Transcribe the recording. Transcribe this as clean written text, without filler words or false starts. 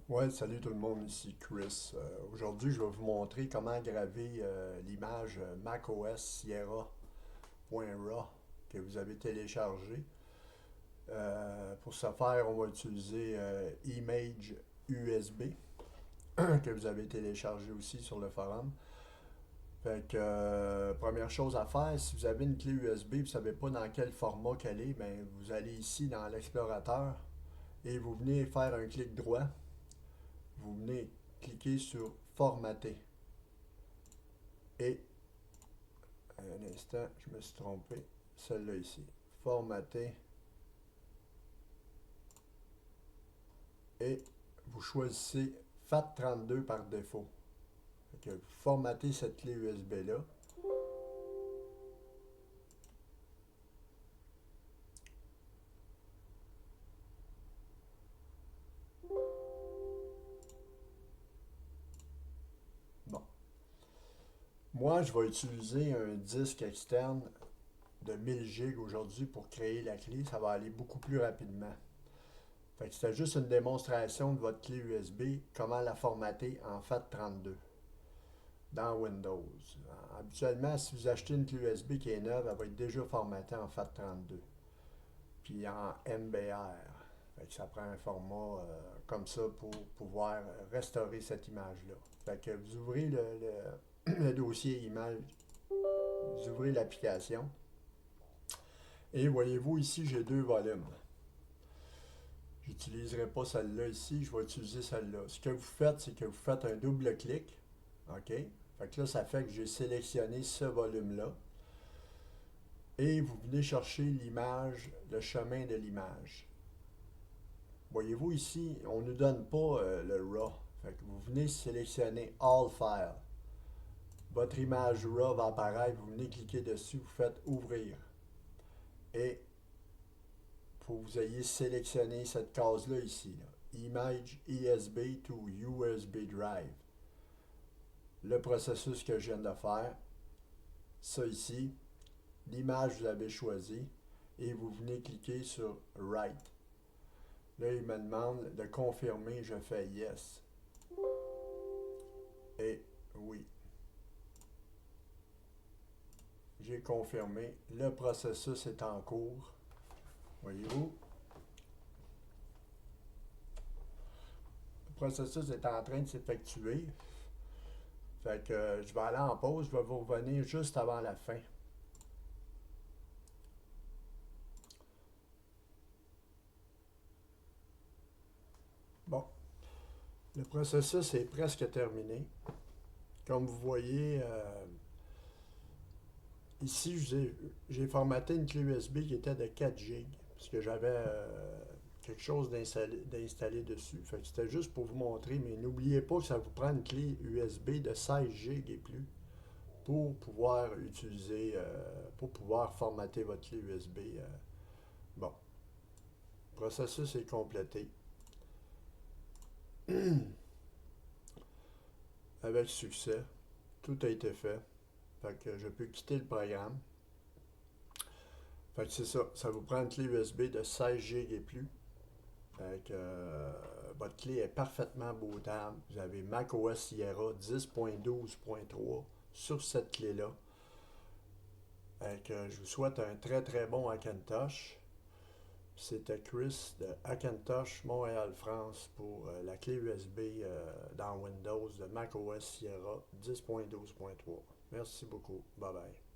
Ouais, salut tout le monde, ici Chris. Aujourd'hui, je vais vous montrer comment graver l'image macOS Sierra.RAW que vous avez téléchargé. Pour ce faire, on va utiliser Image USB que vous avez téléchargé aussi sur le forum. Fait que, première chose à faire, si vous avez une clé USB et vous ne savez pas dans quel format qu'elle est, ben, vous allez ici dans l'explorateur et vous venez faire un clic droit. Vous venez cliquer sur Formater. Et, un instant, je me suis trompé, celle-là ici. Formater. Et vous choisissez FAT32 par défaut. Fait que vous formatez cette clé USB-là. Bon. Moi, je vais utiliser un disque externe de 1000 GB aujourd'hui pour créer la clé. Ça va aller beaucoup plus rapidement. Fait que c'était juste une démonstration de votre clé USB, comment la formater en FAT32 dans Windows. Habituellement, si vous achetez une clé USB qui est neuve, elle va être déjà formatée en FAT32. Puis en MBR. Fait que ça prend un format comme ça pour pouvoir restaurer cette image-là. Fait que vous ouvrez le dossier image, vous ouvrez l'application. Et voyez-vous ici, j'ai deux volumes. J'utiliserai pas celle-là ici, je vais utiliser celle-là. Ce que vous faites, c'est que vous faites un double clic. OK? Fait que là, ça fait que j'ai sélectionné ce volume-là. Et vous venez chercher l'image, le chemin de l'image. Voyez-vous ici, on ne nous donne pas le RAW. Fait que vous venez sélectionner All File. Votre image RAW va apparaître, vous venez cliquer dessus, vous faites Ouvrir. Et pour que vous ayez sélectionné cette case-là ici, là, Image ESB to USB Drive. Le processus que je viens de faire, ça ici, l'image que vous avez choisie, et vous venez cliquer sur Write. Là, il me demande de confirmer, je fais Yes. Et oui, j'ai confirmé. Le processus est en cours. Voyez-vous? Le processus est en train de s'effectuer. Fait que je vais aller en pause. Je vais vous revenir juste avant la fin. Bon, le processus est presque terminé. Comme vous voyez, ici, j'ai formaté une clé USB qui était de 4 GB, parce que j'avais quelque chose d'installé dessus. Fait que c'était juste pour vous montrer, mais n'oubliez pas que ça vous prend une clé USB de 16 GB et plus pour pouvoir utiliser, pour pouvoir formater votre clé USB. Bon, le processus est complété avec succès. Tout a été fait. Fait que je peux quitter le programme. Fait que c'est ça. Ça vous prend une clé USB de 16 GB et plus. Fait que votre clé est parfaitement bootable. Vous avez macOS Sierra 10.12.3 sur cette clé-là. Fait que je vous souhaite un très très bon Hackintosh. C'était Chris de Hackintosh Montréal France pour la clé USB dans Windows de macOS Sierra 10.12.3. Merci beaucoup. Bye bye.